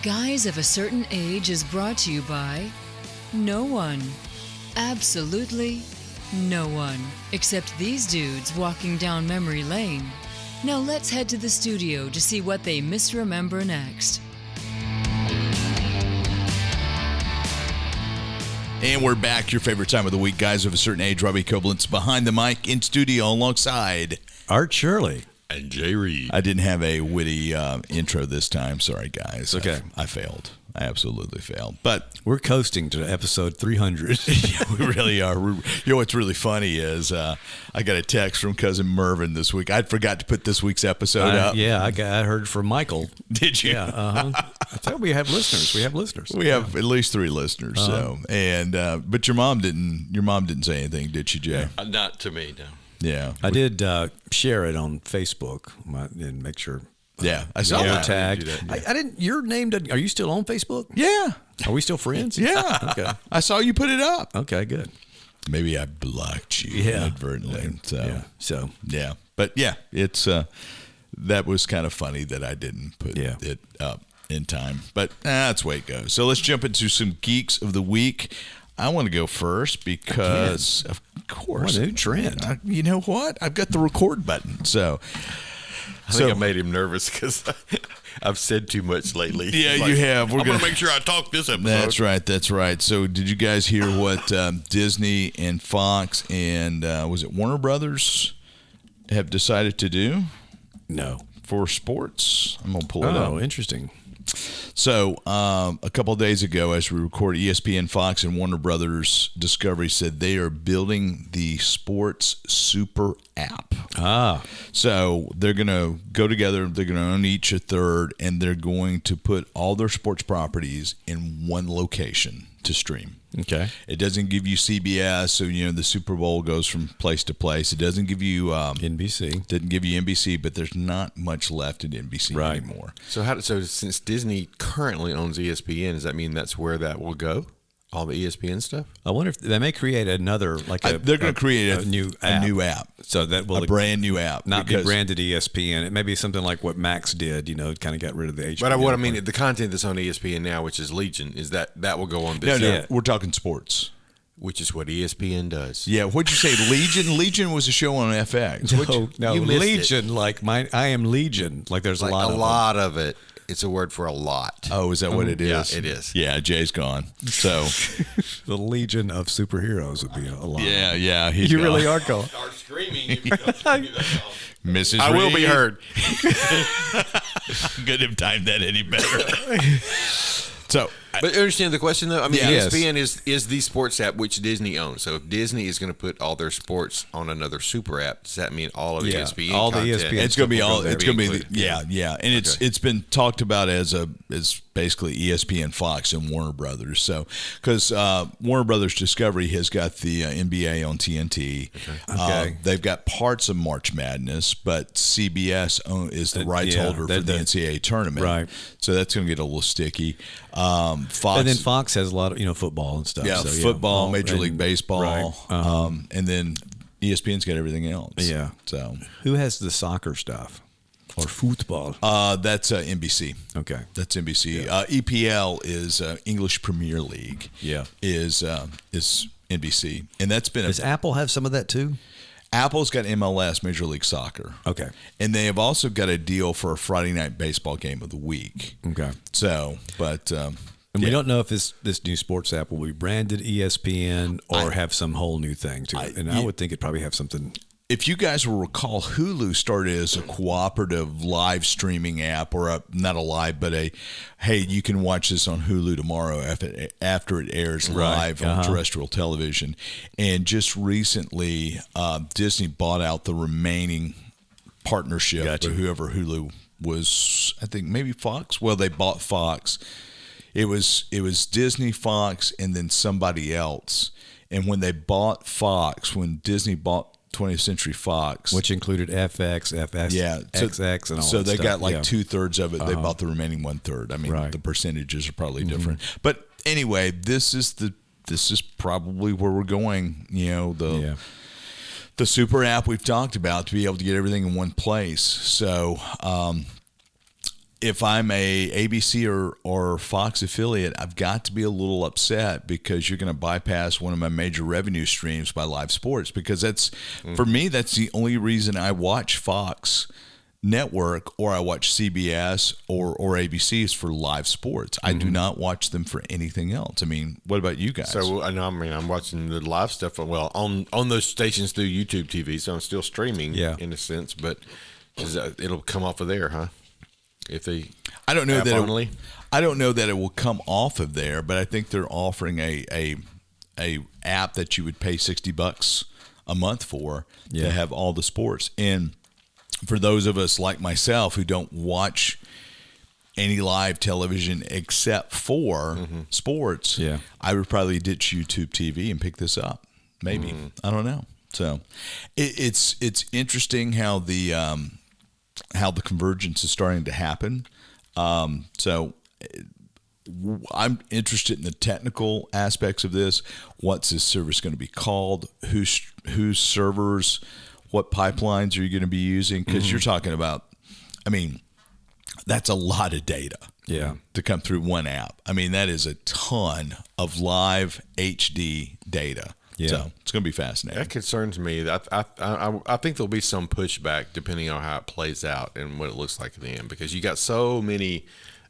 Guys of a Certain Age is brought to you by no one. Absolutely no one. Except these dudes walking down memory lane. Now let's head to the studio to see what they misremember next. And we're back. Your favorite time of the week. Guys of a Certain Age. Robbie Koblentz behind the mic in studio alongside Art Shirley. And Jay Reed. I didn't have a witty intro this time. Sorry, guys. Okay. I failed. I absolutely failed. But we're coasting to episode 300. Yeah, we really are. You know what's really funny is I got a text from cousin Mervin this week. I forgot to put this week's episode up. Yeah, I heard from Michael. Did you? Yeah. I thought we have listeners. We have at least 3 listeners. So but your mom didn't say anything, did she, Jay? Not to me, no. Yeah, I did share it on Facebook and make sure. Yeah, I saw that. Tagged. I didn't. Your name doesn't. Are you still on Facebook? Yeah. Are we still friends? Yeah. Okay. I saw you put it up. Okay. Good. Maybe I blocked you inadvertently. So yeah. But yeah, it's that was kind of funny that I didn't put it up in time. But that's the way it goes. So let's jump into some Geeks of the Week. I want to go first because, of course, what a new trend. You know what? I've got the record button. So I think I made him nervous because I've said too much lately. Yeah, you have. I'm going to make sure I talk this episode. That's right. So did you guys hear what Disney and Fox and, was it Warner Brothers have decided to do? No. For sports? I'm going to pull it up. Oh, interesting. So a couple of days ago, as we record, ESPN, Fox, and Warner Brothers Discovery said they are building the sports super app. So they're going to go together. They're going to own each a third, and they're going to put all their sports properties in one location to stream. Okay. It doesn't give you CBS, so the Super Bowl goes from place to place. It doesn't give you NBC. Didn't give you NBC, but there's not much left at NBC anymore. So since Disney currently owns ESPN, does that mean that's where that will go? All the ESPN stuff? I wonder if they may create another they're going to create a new app. So that will a brand new app, not be branded ESPN. It may be something like what Max did. Kind of got rid of the HBO. But what I mean, the content that's on ESPN now, which is Legion, is that will go on this? No, we're talking sports. Which is what ESPN does. Yeah, what'd you say? Legion? Legion was a show on FX. No, Legion. Like I am Legion. Like there's a lot of it. It's a word for a lot. Oh, is that what it is? Yeah, it is. Yeah, Jay's gone. So the Legion of Superheroes would be a lot. Yeah, he's you gone. Really are going. Start screaming if you don't do that. Mrs. I will be heard. Couldn't have timed that any better. So, but understand the question though. I mean, yes. ESPN is the sports app which Disney owns. So if Disney is going to put all their sports on another super app, does that mean all of the ESPN? All content? the ESPN. It's going to be all. It's going to be included. and it's been talked about as basically ESPN, Fox, and Warner Brothers. So because Warner Brothers Discovery has got the NBA on TNT. Okay. They've got parts of March Madness, but CBS is the rights holder for the NCAA tournament. Right. So that's going to get a little sticky. Fox, and then Fox has a lot of football and stuff. Yeah, so, football, Major League Baseball, right. And then ESPN's got everything else. Yeah. So who has the soccer stuff or football? That's NBC. Okay, that's NBC. Yeah. EPL is English Premier League. Yeah, is NBC, and that's been. Does Apple have some of that too? Apple's got MLS, Major League Soccer. Okay. And they have also got a deal for a Friday night baseball game of the week. Okay. So, but... and we don't know if this new sports app will be branded ESPN or have some whole new thing to it. And I would think it'd probably have something... If you guys will recall, Hulu started as a cooperative live streaming app, or not a live, but hey, you can watch this on Hulu tomorrow after it airs live on terrestrial television. And just recently, Disney bought out the remaining partnership with whoever Hulu was. I think maybe Fox. Well, they bought Fox. It was Disney, Fox, and then somebody else. And when they bought Fox, when Disney bought 20th Century Fox, which included FX, FS, XX, and all. So they got like 2/3 of it. They bought the remaining 1/3. I mean, the percentages are probably different. But anyway, this is probably where we're going. The super app we've talked about to be able to get everything in one place. So if I'm a ABC or Fox affiliate, I've got to be a little upset because you're going to bypass one of my major revenue streams by live sports, because that's for me, that's the only reason I watch Fox Network or I watch CBS or ABC is for live sports. I do not watch them for anything else. I mean, what about you guys? So I know, I'm watching the live stuff on those stations through YouTube TV, so I'm still streaming in a sense, but it'll come off of there, huh? If they I don't know app that only? I don't know that it will come off of there, but I think they're offering a app that you would pay $60 a month for to have all the sports. And for those of us like myself who don't watch any live television except for sports, I would probably ditch YouTube TV and pick this up. Maybe. I don't know. So it's interesting how the convergence is starting to happen. So I'm interested in the technical aspects of this. What's this service going to be called? Whose servers? What pipelines are you going to be using? Because you're talking about, I mean, that's a lot of data to come through one app. I mean, that is a ton of live HD data. Yeah. So it's going to be fascinating. That concerns me. I think there'll be some pushback depending on how it plays out and what it looks like at the end, because you got so many.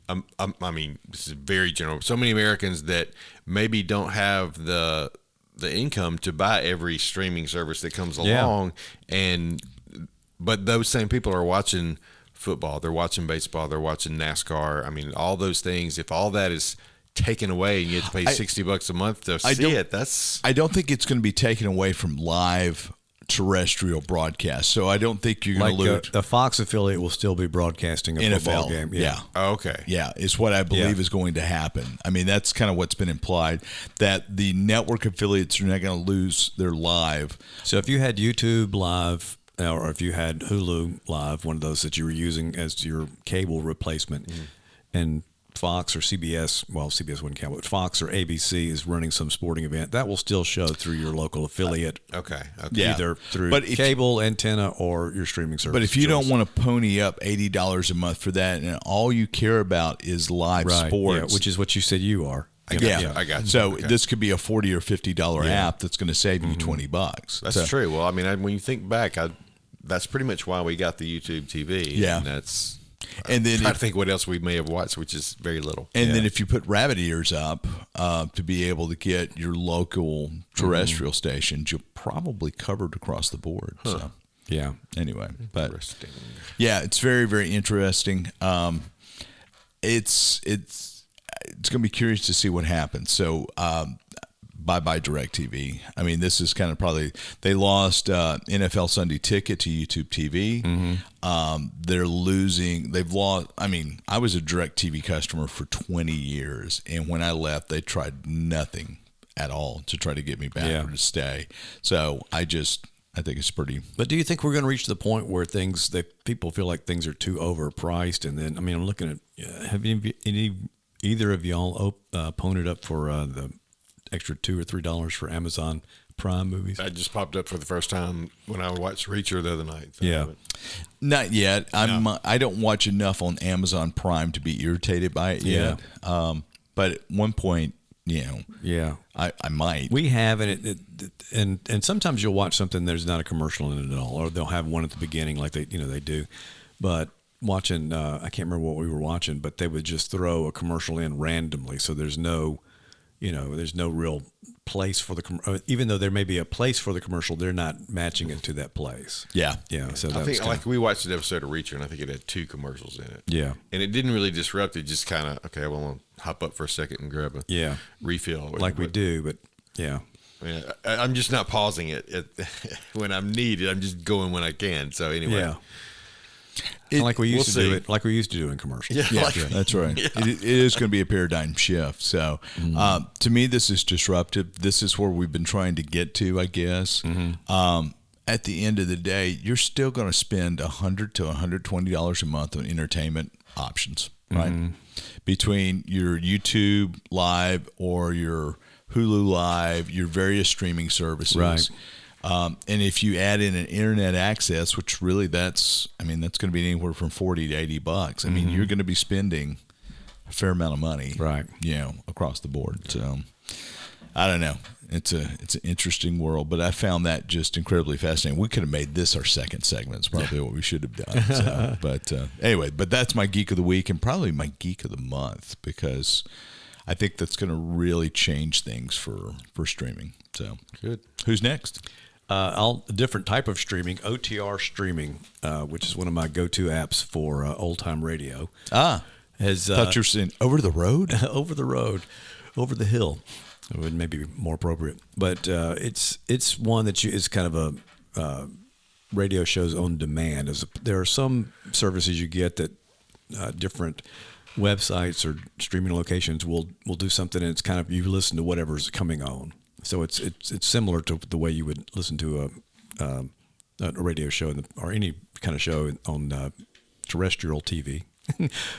I mean, this is very general. So many Americans that maybe don't have the income to buy every streaming service that comes along, but those same people are watching football, they're watching baseball, they're watching NASCAR. I mean, all those things. If all that is taken away and you have to pay $60 a month to see it, I don't think it's going to be taken away from live terrestrial broadcast. So I don't think you're going to lose. The Fox affiliate will still be broadcasting a football game. Yeah. Oh, okay. Yeah, is what I believe is going to happen. I mean, that's kind of what's been implied, that the network affiliates are not going to lose their live. So if you had YouTube Live, or if you had Hulu Live, one of those that you were using as your cable replacement, and Fox or CBS, well, CBS wouldn't count, but Fox or ABC is running some sporting event, that will still show through your local affiliate. Okay. Either through cable, antenna, or your streaming service. But if you don't want to pony up $80 a month for that, and all you care about is live sports, which is what you said you are. I got you. So this could be a $40 or $50 app that's going to save you $20. That's true. Well, I mean, when you think back, that's pretty much why we got the YouTube TV. Yeah. And then I think what else we may have watched, which is very little. And then if you put rabbit ears up to be able to get your local terrestrial stations, you're probably covered across the board. So anyway, but it's very, very interesting. It's going to be curious to see what happens. So bye DirecTV. I mean, this is kind of probably, they lost NFL Sunday Ticket to YouTube TV. They've lost, I mean, I was a DirecTV customer for 20 years, and when I left, they tried nothing at all to try to get me back or to stay. So I think it's pretty. But do you think we're going to reach the point where people feel like things are too overpriced? And then, I mean, I'm looking at, have either of y'all ponied up for the extra $2 or $3 for Amazon Prime movies? I just popped up for the first time when I watched Reacher the other night. So Not yet. I don't watch enough on Amazon Prime to be irritated by it yet. But at one point, I might. We have, and sometimes you'll watch something there's not a commercial in it at all, or they'll have one at the beginning like they do. But watching, I can't remember what we were watching, but they would just throw a commercial in randomly, so there's no real place for even though there may be a place for the commercial, they're not matching it to that place. Yeah. So I think we watched an episode of Reacher, and I think it had 2 commercials in it. Yeah. And it didn't really disrupt it, just kind of, okay, well, I'll hop up for a second and grab a refill. Like we do, but I mean, I'm just not pausing it when I'm needed. I'm just going when I can. So anyway. Yeah. Like we used to do in commercials. Yeah, that's right. It is going to be a paradigm shift. So to me, this is disruptive. This is where we've been trying to get to, I guess. At the end of the day, you're still going to spend $100 to $120 a month on entertainment options, right? Between your YouTube Live or your Hulu Live, your various streaming services. Right. And if you add in an internet access, which really that's going to be anywhere from $40 to $80. I mean, you're going to be spending a fair amount of money, right? Across the board. So I don't know. It's an interesting world, but I found that just incredibly fascinating. We could have made this our second segment. It's probably what we should have done. So, but anyway, that's my geek of the week and probably my geek of the month, because I think that's going to really change things for streaming. So good. Who's next? A different type of streaming, OTR streaming, which is one of my go-to apps for old time radio. Thought you were saying over the road? Over the road, over the hill. It would maybe be more appropriate, but it's one that is kind of a radio shows on demand. There are some services you get that different websites or streaming locations will do something, and it's kind of you listen to whatever's coming on. So it's similar to the way you would listen to a radio show or any kind of show on terrestrial TV.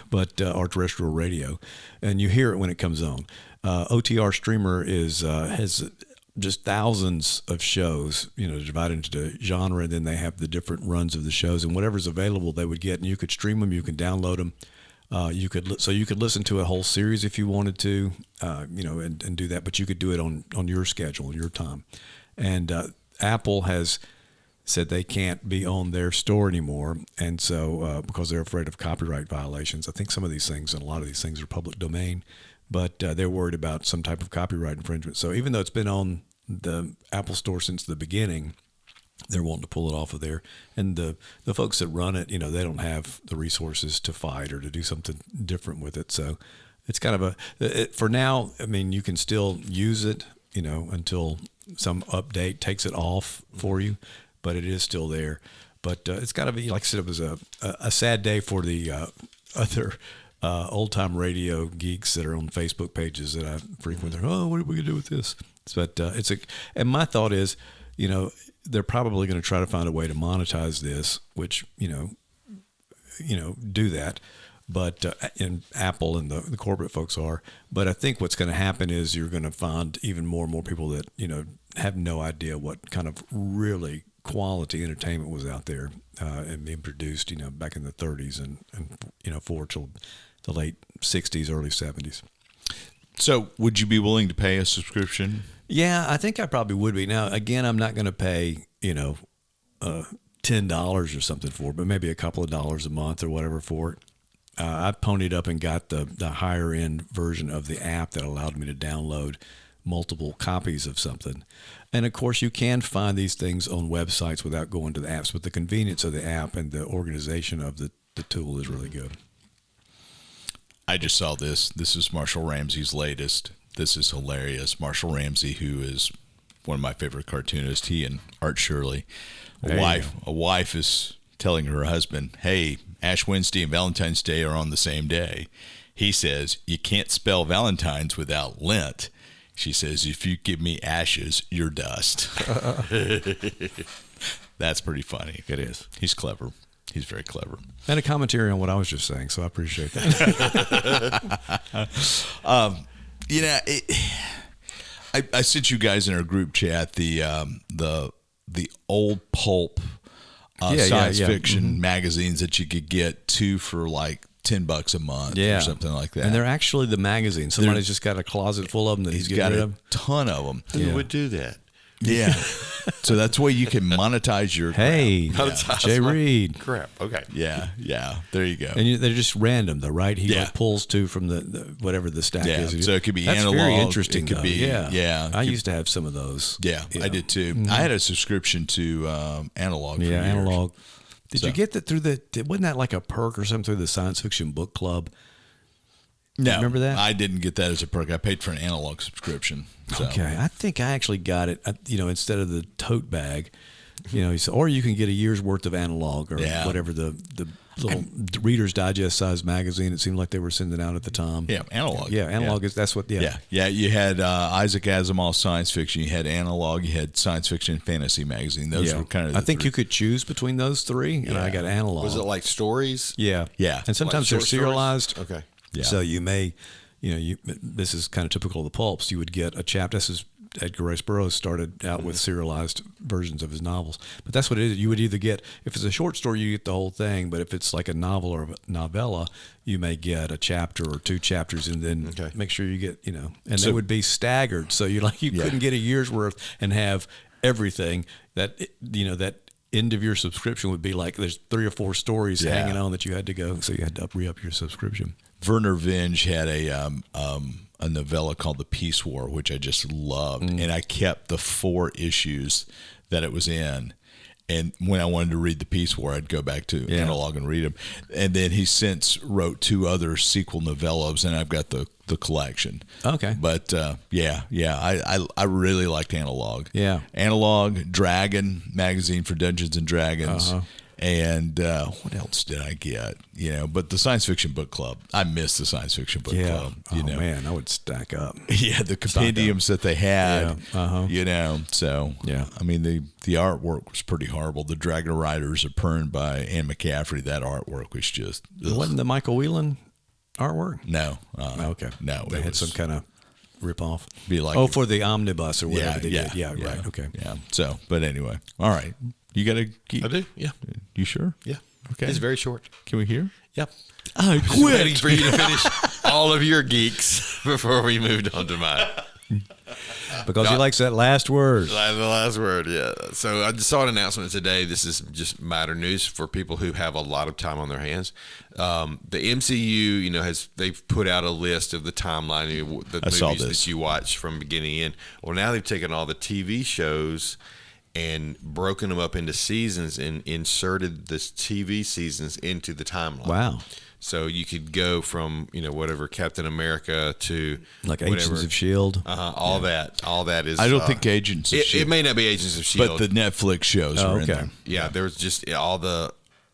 But or terrestrial radio, and you hear it when it comes on. OTR Streamer has just thousands of shows, divided into genre, and then they have the different runs of the shows, and whatever's available they would get, and you could stream them, you can download them, you could listen to a whole series if you wanted to, and do that, but you could do it on your schedule, your time, and Apple has said they can't be on their store anymore, and so because they're afraid of copyright violations. I think some of these things and a lot of these things are public domain, but they're worried about some type of copyright infringement. So even though it's been on the Apple Store since the beginning, they're wanting to pull it off of there. And the folks that run it, they don't have the resources to fight or to do something different with it. So it's kind of for now, I mean, you can still use it, until some update takes it off for you. But it is still there. But it's got to be, like I said, it was a sad day for the other old-time radio geeks that are on Facebook pages that I frequent. They're, what are we going to do with this? But and my thought is, they're probably going to try to find a way to monetize this, which, do that. But and Apple and the corporate folks are. But I think what's going to happen is you're going to find even more and more people that, have no idea what kind of really quality entertainment was out there and being produced, back in the 30s and forward till the late 60s, early 70s. So would you be willing to pay a subscription? Yeah, I think I probably would be. Now, again, I'm not going to pay, $10 or something for it, but maybe a couple of dollars a month or whatever for it. I ponied up and got the higher end version of the app that allowed me to download multiple copies of something. And of course, you can find these things on websites without going to the apps, but the convenience of the app and the organization of the tool is really good. I just saw this. This is Marshall Ramsey's latest. This is hilarious. Marshall Ramsey, who is one of my favorite cartoonists, he and Art Shirley. A wife is telling her husband, hey, Ash Wednesday and Valentine's Day are on the same day. He says, you can't spell Valentine's without Lent. She says, if you give me ashes, you're dust. That's pretty funny. It is. He's clever. He's very clever. And a commentary on what I was just saying, so I appreciate that. I sent you guys in our group chat the old pulp science fiction magazines that you could get two for like $10 a month or something like that. And they're actually the magazines. Somebody's just got a closet full of them that he's got rid a of. ton of them. Who would do that? Yeah. So that's why you can monetize your Jay Reed. Crap. Okay. Yeah. There you go. And they're just random, though, right? He pulls two from the whatever the stack is. So it could be That's analog. Very interesting. It could be. I used to have some of those. Yeah, I did too. Mm-hmm. I had a subscription to analog. For years. Analog. Did you get that through wasn't that like a perk or something through the Science Fiction Book Club? No, remember that? I didn't get that as a perk. I paid for an analog subscription. So. Okay, I think I actually got it. Instead of the tote bag, he said, or you can get a year's worth of analog or whatever the little Reader's Digest size magazine. It seemed like they were sending out at the time. Yeah, analog. Yeah, analog is that's what. Yeah. You had Isaac Asimov's science fiction. You had analog. You had science fiction and fantasy magazine. Those were kind of. I think you could choose between those three, and I got analog. Was it like stories? Yeah. And sometimes like they're serialized. Stories? Okay. Yeah. So you may, this is kind of typical of the pulps. You would get a chapter. This is Edgar Rice Burroughs started out with serialized versions of his novels. But that's what it is. You would either get, if it's a short story, you get the whole thing. But if it's like a novel or a novella, you may get a chapter or 2 chapters, and then make sure you get, and they would be staggered. So you couldn't get a year's worth and have everything that, that end of your subscription would be like there's 3 or 4 stories hanging on that you had to go. So you had to re-up your subscription. Werner Vinge had a novella called The Peace War, which I just loved. And I kept the 4 issues that it was in. And when I wanted to read The Peace War, I'd go back to Analog and read them. And then he since wrote 2 other sequel novellas, and I've got the collection. Okay. But I really liked Analog. Yeah. Analog, Dragon magazine for Dungeons and Dragons. And what else did I get? But the Science Fiction Book Club. I miss the Science Fiction Book Club. Man, I would stack up. Yeah, the compendiums that they had. So I mean, the artwork was pretty horrible. The Dragon Riders of Pern by Anne McCaffrey. That artwork was just. It wasn't the Michael Whelan artwork? No. Okay. No, they had some kind of rip-off. Be like for the omnibus or whatever they did. Yeah, right. Okay. Yeah. So, but anyway, all right. You got a geek? I do. Yeah. You sure? Yeah. Okay. It's very short. Can we hear? Yep. I Just waiting for you to finish all of your geeks before we moved on to mine. Because he likes that last word. The last word, yeah. So I just saw an announcement today. This is just matter news for people who have a lot of time on their hands. The MCU, they've put out a list of the timeline, the movies that you watch from beginning to end. Well, now they've taken all the TV shows and broken them up into seasons and inserted the TV seasons into the timeline. Wow. So you could go from, whatever, Captain America to like Agents of S.H.I.E.L.D. All that is. I don't think Agents of S.H.I.E.L.D. It may not be Agents of S.H.I.E.L.D. But the Netflix shows were in there. Yeah, there was just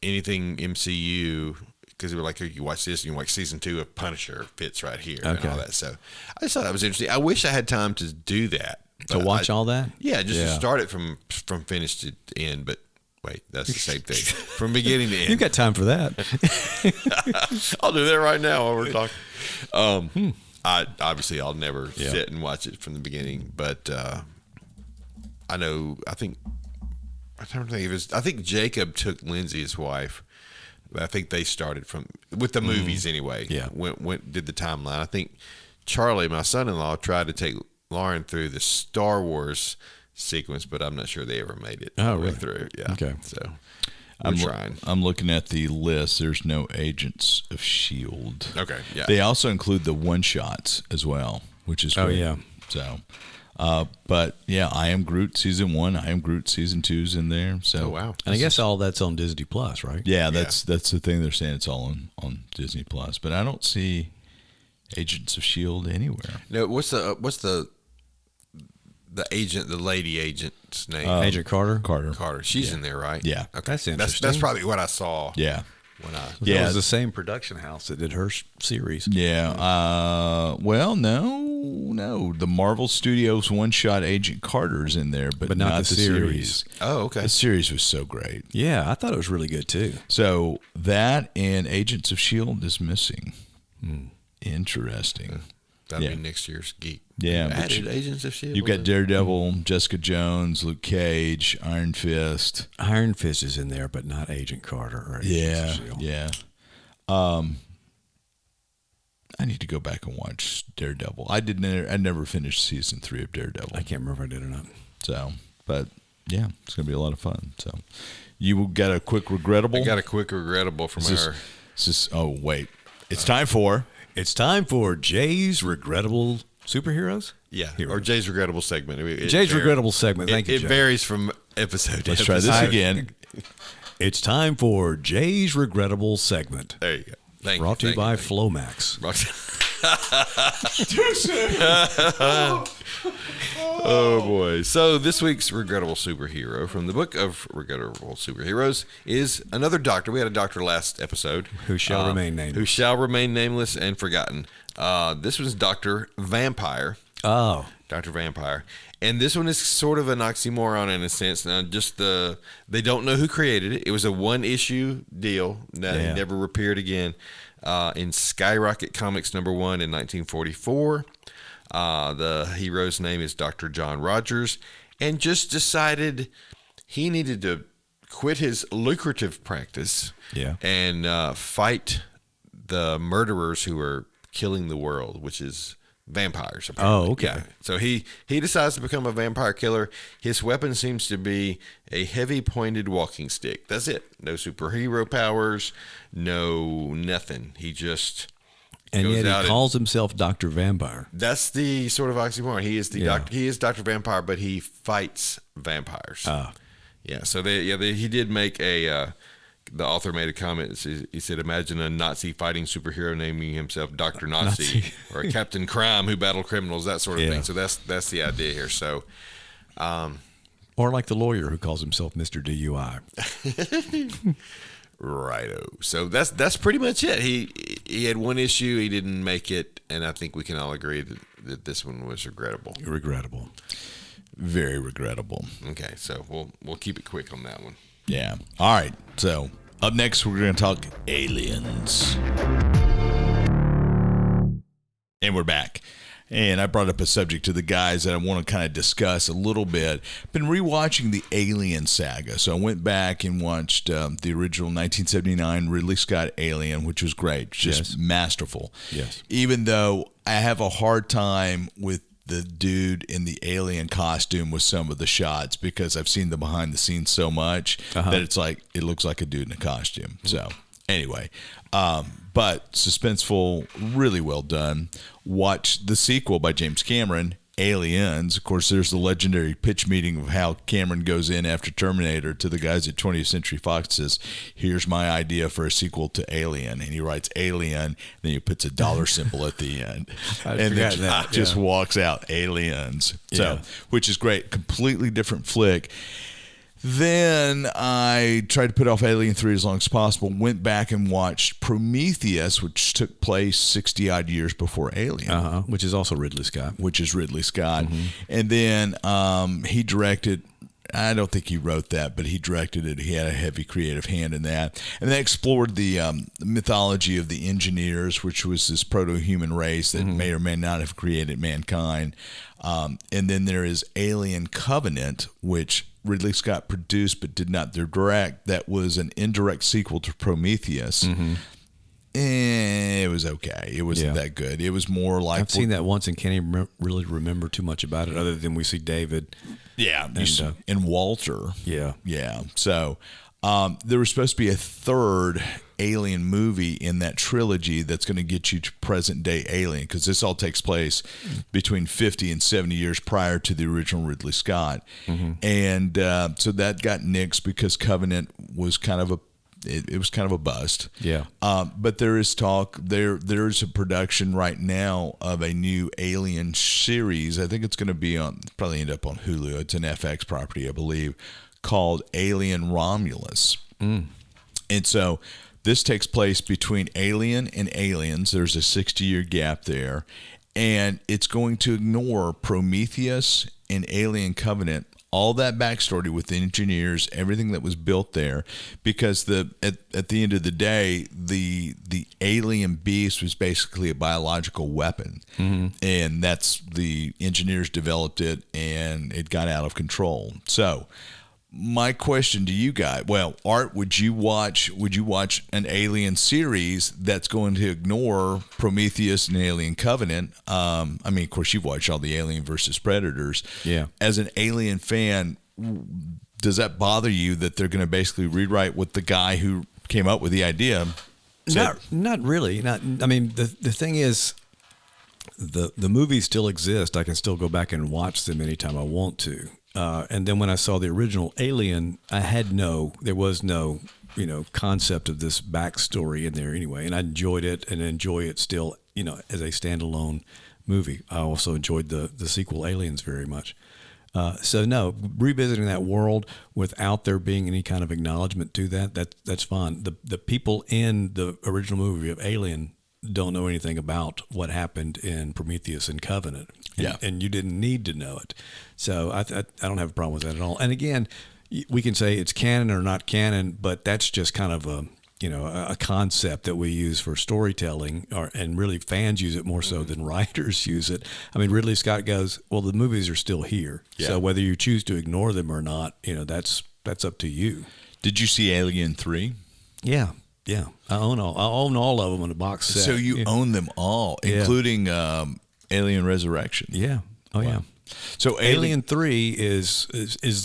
anything MCU, because they were like, you watch this and you watch season 2 of Punisher fits right here and all that. So I just thought that was interesting. I wish I had time to do that. To watch all that? Yeah, to start it from finish to end, but wait, that's the same thing. From beginning to end. You've got time for that. I'll do that right now while we're talking. I'll never sit and watch it from the beginning, but I think Jacob took Lindsay, his wife. I think they started with the movies anyway. Yeah. Did the timeline. I think Charlie, my son-in-law, tried to take Lauren through the Star Wars sequence, but I'm not sure they ever made it all the way through. Yeah. Okay. So I'm trying. I'm looking at the list. There's no Agents of S.H.I.E.L.D. Okay. Yeah. They also include the one-shots as well, which is great. Oh, yeah. So, but yeah, I Am Groot season 1, I Am Groot season 2's in there. So, wow. And I guess all that's on Disney Plus, right? Yeah, that's the thing they're saying. It's all on Disney Plus, but I don't see Agents of S.H.I.E.L.D. anywhere. No, what's the lady agent's name? Agent Carter. Carter. She's in there, right? Yeah. Okay. That's interesting. That's probably what I saw. Yeah. It was the same production house that did her series. Yeah. Well, no. The Marvel Studios one-shot Agent Carter's in there, but not the series. Oh, okay. The series was so great. Yeah, I thought it was really good too. So that and Agents of S.H.I.E.L.D. is missing. Interesting. That'll be next year's geek. Yeah. Added Agents of S.H.I.E.L.D. You've got Daredevil, Jessica Jones, Luke Cage, Iron Fist. Iron Fist is in there, but not Agent Carter or Agents of S.H.I.E.L.D. Yeah. I need to go back and watch Daredevil. I never finished season 3 of Daredevil. I can't remember if I did or not. So, but yeah, it's going to be a lot of fun. So, you got a quick regrettable? I got a quick regrettable from her. Oh, wait. It's time for Jay's regrettable superheroes. Yeah, or Jay's regrettable segment. Jay's regrettable segment. Thank you, It Jay. varies from episode to Let's episode. try this again. It's time for Jay's regrettable segment. There you go. Brought to you by Flomax. Oh boy. So this week's regrettable superhero from the book of regrettable superheroes is another doctor. We had a doctor last episode. Who shall remain nameless. Who shall remain nameless and forgotten. This was Dr. Vampire. Oh. Dr. Vampire. And this one is sort of an oxymoron in a sense. Now, they don't know who created it. It was a one-issue deal that never appeared again in Skyrocket Comics #1 in 1944. The hero's name is Dr. John Rogers, and just decided he needed to quit his lucrative practice and fight the murderers who are killing the world, which is vampires. Apparently. Oh, okay. Yeah. So he decides to become a vampire killer. His weapon seems to be a heavy pointed walking stick. That's it. No superhero powers, no nothing. He just and yet he calls himself Dr. Vampire. That's the sort of oxymoron. He is the doctor. He is Dr. Vampire, but he fights vampires. Yeah. So he did make a. The author made a comment. He said, "Imagine a Nazi fighting superhero naming himself Dr. Nazi or a Captain Crime who battled criminals, that sort of thing." So that's the idea here. So, or like the lawyer who calls himself Mr. DUI. Righto. So that's pretty much it. He had one issue, he didn't make it, and I think we can all agree that this one was regrettable. Regrettable. Very regrettable. Okay, so we'll keep it quick on that one. Yeah. All right. So up next, we're going to talk aliens. And we're back. And I brought up a subject to the guys that I want to kind of discuss a little bit. Been rewatching the Alien saga. So I went back and watched the original 1979 Ridley Scott Alien, which was great. Just masterful. Yes. Even though I have a hard time with the dude in the alien costume with some of the shots, because I've seen the behind the scenes so much that it's like it looks like a dude in a costume. So anyway, but suspenseful, really well done. Watch the sequel by James Cameron, Aliens. Of course, there's the legendary pitch meeting of how Cameron goes in after Terminator to the guys at 20th Century Fox, says, "Here's my idea for a sequel to Alien," and he writes Alien, then he puts a dollar symbol at the end, and then just walks out, Aliens. So, which is great, completely different flick. Then I tried to put off Alien 3 as long as possible, went back and watched Prometheus, which took place 60-odd years before Alien. Which is also Ridley Scott. And then he directed, I don't think he wrote that, but he directed it. He had a heavy creative hand in that. And they explored the mythology of the engineers, which was this proto-human race that may or may not have created mankind. And then there is Alien Covenant, which Ridley Scott produced but did not direct. That was an indirect sequel to Prometheus. It was okay. It wasn't that good. It was more like... I've seen that once and can't even really remember too much about it, other than we see David. Yeah, and Walter. Yeah. So there was supposed to be a third Alien movie in that trilogy that's going to get you to present day Alien, because this all takes place between 50 and 70 years prior to the original Ridley Scott. And so that got nixed because Covenant was kind of it was kind of a bust. Yeah. But there is talk. There's a production right now of a new Alien series. I think it's going to be probably end up on Hulu. It's an FX property, I believe, called Alien Romulus. And so this takes place between Alien and Aliens. There's a 60-year gap there. And it's going to ignore Prometheus and Alien Covenant, all that backstory with the engineers, everything that was built there, because at the end of the day, the alien beast was basically a biological weapon, and that's the engineers developed it, and it got out of control. So, my question to you guys: well, Art, would you watch an Alien series that's going to ignore Prometheus and Alien Covenant? I mean, of course, you've watched all the Alien versus Predators. Yeah. As an Alien fan, does that bother you that they're going to basically rewrite what the guy who came up with the idea said? Not really. I mean, the thing is, the movies still exist. I can still go back and watch them anytime I want to. And then when I saw the original Alien, there was no, concept of this backstory in there anyway. And I enjoyed it and enjoy it still, as a standalone movie. I also enjoyed the sequel Aliens very much. So no, revisiting that world without there being any kind of acknowledgement to that's fine. The people in the original movie of Alien don't know anything about what happened in Prometheus and Covenant. And you didn't need to know it. So I don't have a problem with that at all. And again, we can say it's canon or not canon, but that's just kind of a concept that we use for storytelling, and really fans use it more so than writers use it. I mean, Ridley Scott goes, well, the movies are still here. Yeah. So whether you choose to ignore them or not, that's up to you. Did you see Alien 3? Yeah. Yeah. I own all of them on a box set. So you own them all, including Alien Resurrection. Yeah. Oh, wow. Yeah. So Alien 3 is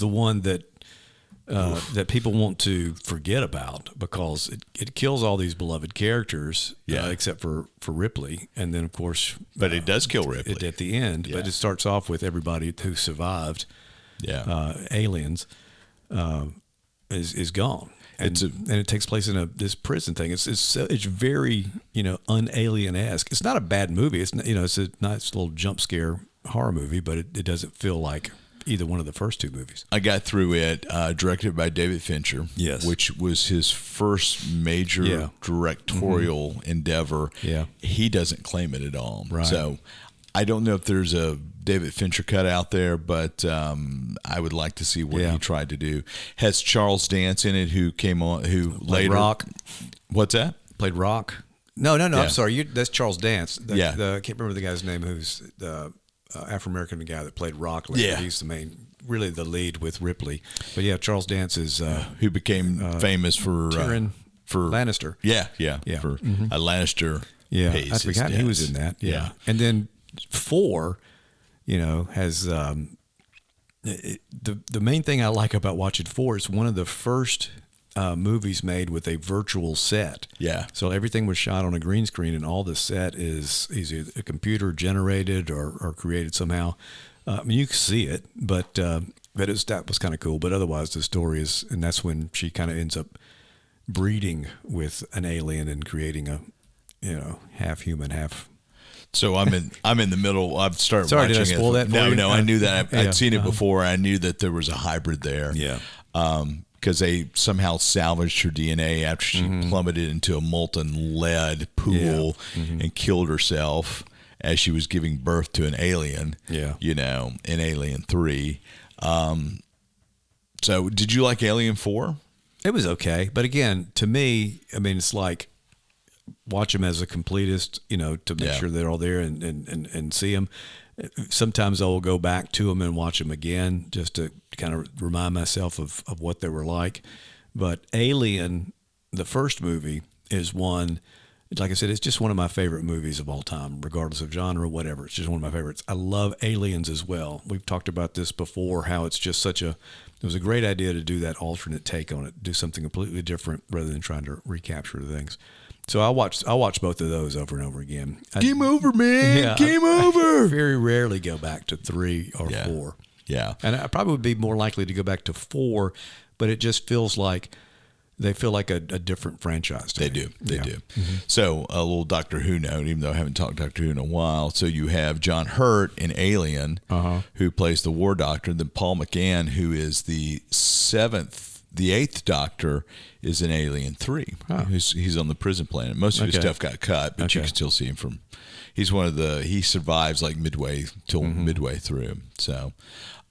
the one that that people want to forget about because it kills all these beloved characters, except for Ripley, and then of course, but it does kill Ripley at the end. Yeah. But it starts off with everybody who survived. Aliens is gone, and it takes place in this prison thing. It's very un-alien-esque. It's not a bad movie. It's it's a nice little jump scare horror movie, but it doesn't feel like either one of the first two movies. I got through it, directed by David Fincher, which was his first major directorial endeavor. Yeah. He doesn't claim it at all. Right. So I don't know if there's a David Fincher cut out there, but I would like to see what he tried to do. Has Charles Dance in it, who later Rock. What's that? Played Rock. No. Yeah. I'm sorry. That's Charles Dance. I can't remember the guy's name. Who's the Afro-American guy that played Rock later. Yeah. He's really the lead with Ripley. But yeah, Charles Dance is who became famous for Lannister. Yeah. For a Lannister. Yeah, I forgot he was in that. Yeah. And then 4, has the main thing I like about watching 4 is one of the first movies made with a virtual set. Yeah. So everything was shot on a green screen, and all the set is either a computer generated or created somehow. I mean, you can see it, but that was kind of cool. But otherwise, the story is, and that's when she kind of ends up breeding with an alien and creating a, half human, half. So I'm in the middle. I've started. Sorry, watching did I spoil it. that for you? No, I knew that. I'd seen it before. I knew that there was a hybrid there. Yeah. Because they somehow salvaged her DNA after she plummeted into a molten lead pool and killed herself as she was giving birth to an alien. Yeah. In Alien 3. So did you like Alien 4? It was okay, but again, to me, I mean, it's like watch them as a completist, to make sure they're all there and see them. Sometimes I will go back to them and watch them again just to kind of remind myself of what they were like. But Alien, the first movie, is one, like I said, it's just one of my favorite movies of all time, regardless of genre, whatever. It's just one of my favorites. I love Aliens as well. We've talked about this before, how it's just it was a great idea to do that alternate take on it, do something completely different rather than trying to recapture things. So I watch both of those over and over again. Game over, man. Yeah, Game over. I very rarely go back to 3 or 4. Yeah. And I probably would be more likely to go back to 4, but it just feels like they feel like a different franchise to me. They do. Mm-hmm. So a little Doctor Who note, even though I haven't talked Doctor Who in a while. So you have John Hurt in Alien, who plays the War Doctor. Then Paul McGann, who is the 8th Doctor, is in Alien 3. He's on the prison planet. Most of his stuff got cut, but you can still see him from. He's he survives like midway through. So,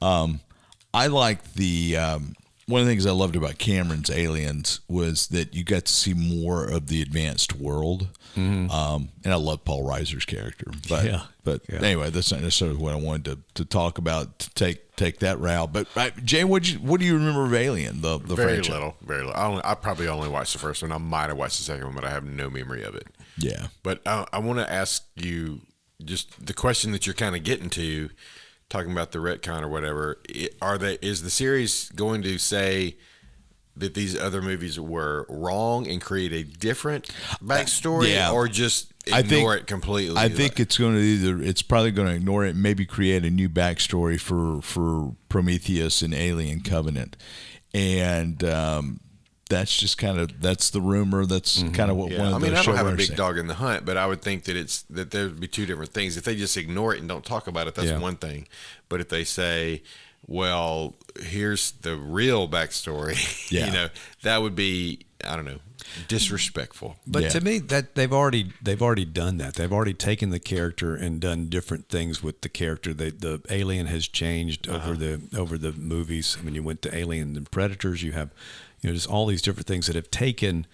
I like the. One of the things I loved about Cameron's Aliens was that you got to see more of the advanced world. And I love Paul Reiser's character. But anyway, that's not necessarily what I wanted to talk about, to take that route. But Jay, what do you remember of Alien, the very franchise? Very little. I probably only watched the first one. I might have watched the second one, but I have no memory of it. Yeah. But I want to ask you just the question that you're kind of getting to, talking about the retcon or whatever. Is the series going to say that these other movies were wrong and create a different backstory, or just ignore it completely? I think it's going to it's probably going to ignore it and maybe create a new backstory for Prometheus and Alien Covenant. And that's just that's the rumor. That's kind of what one of the I don't have a big dog in the hunt, but I would think that there would be two different things. If they just ignore it and don't talk about it, that's one thing. But if they say, well, here's the real backstory, that would be, I don't know, disrespectful. But to me, that they've already done that. They've already taken the character and done different things with the character. The alien has changed over the movies. I mean, you went to Alien and Predators. You have just all these different things that have taken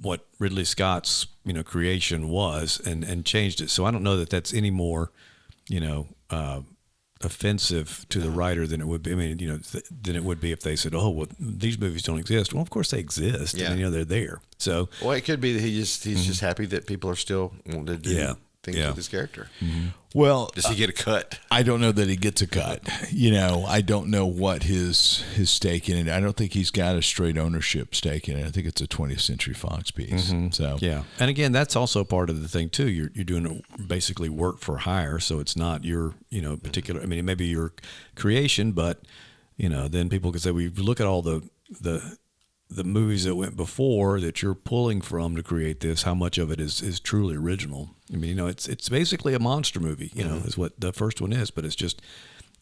what Ridley Scott's creation was, and changed it. So I don't know that that's any more offensive to the writer than it would be. I mean, than it would be if they said, "Oh, well, these movies don't exist." Well, of course they exist. Yeah. And, they're there. So, well, it could be that he's just happy that people are still wanting to do things with his character. Mm-hmm. Well, does he get a cut? I don't know that he gets a cut. I don't know what his stake in it. I don't think he's got a straight ownership stake in it. I think it's a 20th Century Fox piece. Mm-hmm. So yeah, and again, that's also part of the thing too. You're doing basically work for hire, so it's not your particular. I mean, it may be your creation, but then people could say, "We look at all the movies that went before that you're pulling from to create this. How much of it is truly original?" I mean, it's basically a monster movie. Is what the first one is, but it's just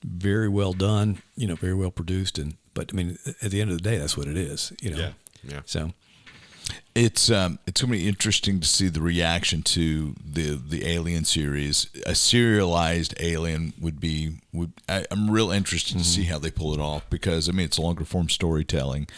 very well done. Very well produced, but I mean, at the end of the day, that's what it is. Yeah. So it's going to be interesting to see the reaction to the Alien series. A serialized Alien I'm real interested to see how they pull it off, because I mean, it's longer form storytelling.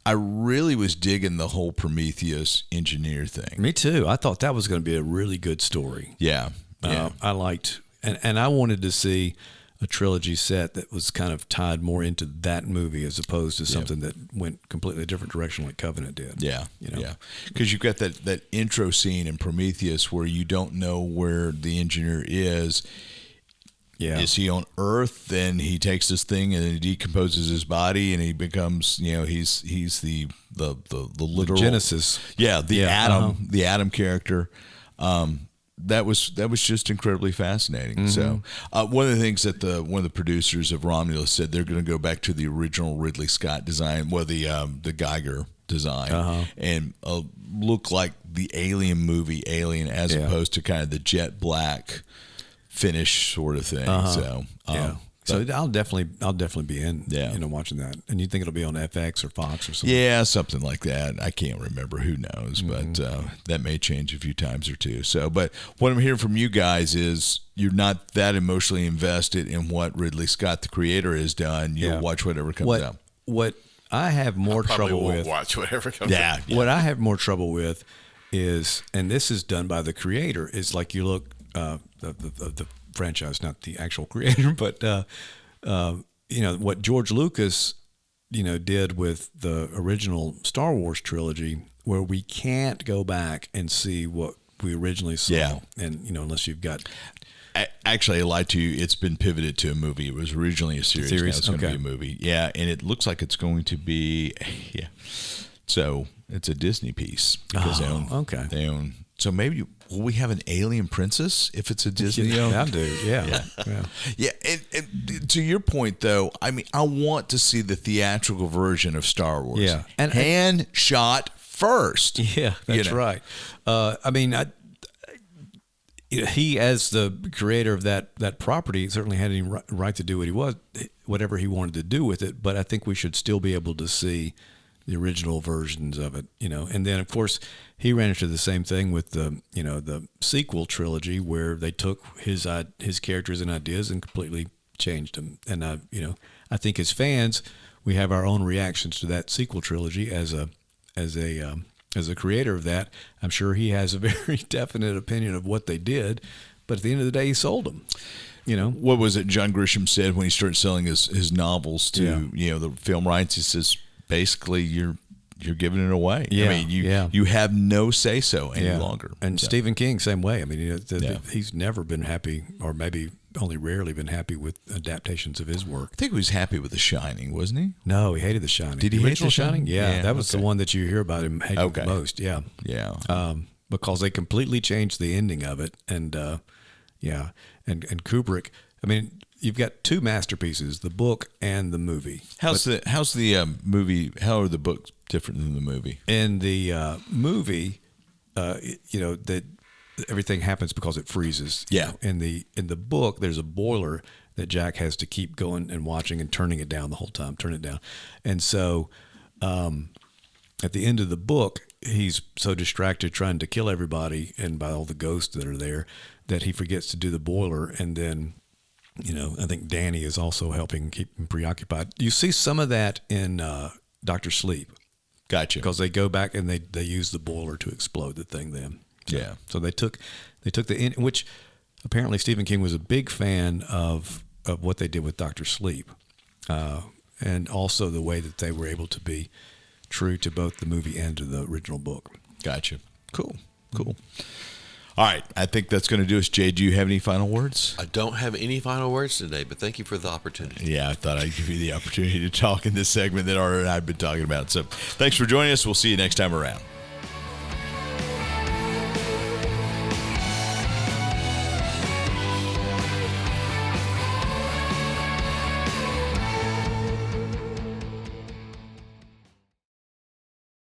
I really was digging the whole Prometheus engineer thing. Me too. I thought that was going to be a really good story. Yeah. I liked, and I wanted to see a trilogy set that was kind of tied more into that movie as opposed to something that went completely different direction like Covenant did. Yeah. Because you've got that intro scene in Prometheus where you don't know where the engineer is. Yeah. Is he on Earth? Then he takes this thing and he decomposes his body, and he becomes, he's the literal Genesis. Yeah, the Adam character. That was just incredibly fascinating. Mm-hmm. So one of the things that one of the producers of Romulus said, they're going to go back to the original Ridley Scott design, the Geiger design, and look like the Alien movie Alien, as opposed to kind of the jet black finish sort of thing. So I'll definitely be in watching that. And you think it'll be on FX or Fox or something? Yeah, something like that. I can't remember. Who knows? But that may change a few times or two. So, but what I'm hearing from you guys is you're not that emotionally invested in what Ridley Scott, the creator, has done. You'll watch whatever comes out. What I have more trouble with, watch whatever comes out. What I have more trouble with is, and this is done by the creator, is like you look. The franchise, not the actual creator, but what George Lucas did with the original Star Wars trilogy, where we can't go back and see what we originally saw, and unless you've got. Actually, I lied to you. It's been pivoted to a movie. It was originally a series. Now it's going to be a movie. Yeah, and it looks like it's going to be. Yeah, so it's a Disney piece because they own. So maybe will we have an alien princess if it's a Disney? I do. Yeah. And to your point, though, I mean, I want to see the theatrical version of Star Wars. Yeah, and hand shot first. Yeah, that's right. I mean, he, as the creator of that property, certainly had any right to do whatever he wanted to do with it. But I think we should still be able to see the original versions of it, and then of course he ran into the same thing with the sequel trilogy, where they took his characters and ideas and completely changed them. And I think as fans, we have our own reactions to that sequel trilogy. As a creator of that, I'm sure he has a very definite opinion of what they did, but at the end of the day, he sold them. What was it John Grisham said when he started selling his novels to the film rights? He says, basically, you're giving it away. Yeah, I mean, you have no say so any longer. And Stephen King, same way. I mean, he's never been happy, or maybe only rarely been happy with adaptations of his work. I think he was happy with The Shining, wasn't he? No, he hated The Shining. Did he hate The Shining? Yeah, that was the one that you hear about him hating the most. Yeah, because they completely changed the ending of it, and and Kubrick. I mean, you've got two masterpieces: the book and the movie. How's the movie? How are the books different than the movie? In the movie, that everything happens because it freezes. Yeah. In the book, there's a boiler that Jack has to keep going and watching and turning it down the whole time. Turn it down, and so at the end of the book, he's so distracted trying to kill everybody and by all the ghosts that are there that he forgets to do the boiler, and then. I think Danny is also helping keep him preoccupied. You see some of that in Dr. Sleep. Gotcha. Because they go back and they use the boiler to explode the thing then. So they took which apparently Stephen King was a big fan of what they did with Dr. Sleep, and also the way that they were able to be true to both the movie and to the original book. Gotcha. Cool. All right, I think that's going to do us. Jay, do you have any final words? I don't have any final words today, but thank you for the opportunity. Yeah, I thought I'd give you the opportunity to talk in this segment that Art and I have been talking about. So thanks for joining us. We'll see you next time around.